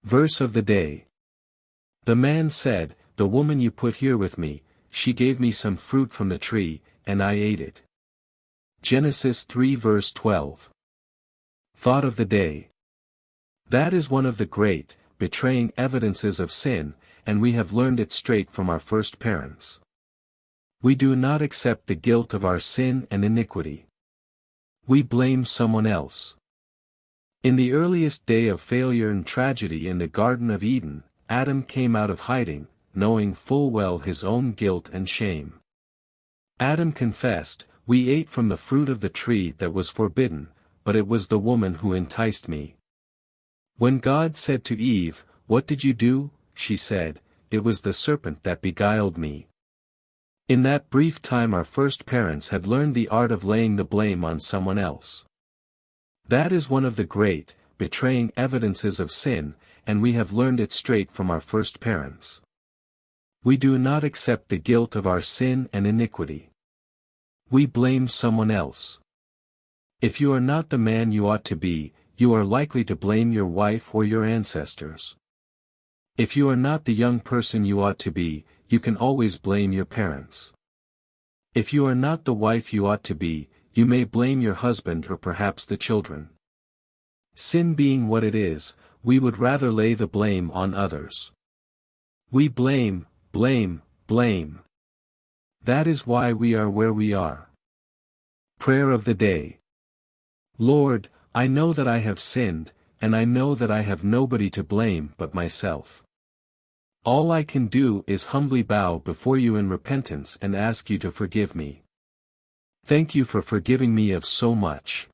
Verse of the day. The man said, "The woman you put here with me, she gave me some fruit from the tree, and I ate it." Genesis 3 verse 12. Thought of the day. That is one of the great, betraying evidences of sin, and we have learned it straight from our first parents. We do not accept the guilt of our sin and iniquity. We blame someone else. In the earliest day of failure and tragedy in the Garden of Eden, Adam came out of hiding, knowing full well his own guilt and shame. Adam confessed, "We ate from the fruit of the tree that was forbidden, but it was the woman who enticed me." When God said to Eve, "What did you do?" she said, "It was the serpent that beguiled me." In that brief time our first parents had learned the art of laying the blame on someone else. That is one of the great, betraying evidences of sin, and we have learned it straight from our first parents. We do not accept the guilt of our sin and iniquity. We blame someone else. If you are not the man you ought to be, you are likely to blame your wife or your ancestors. If you are not the young person you ought to be, you can always blame your parents. If you are not the wife you ought to be, you may blame your husband or perhaps the children. Sin being what it is, we would rather lay the blame on others. We blame, blame, blame. That is why we are where we are. Prayer of the day. Lord, I know that I have sinned, and I know that I have nobody to blame but myself. All I can do is humbly bow before you in repentance and ask you to forgive me. Thank you for forgiving me of so much.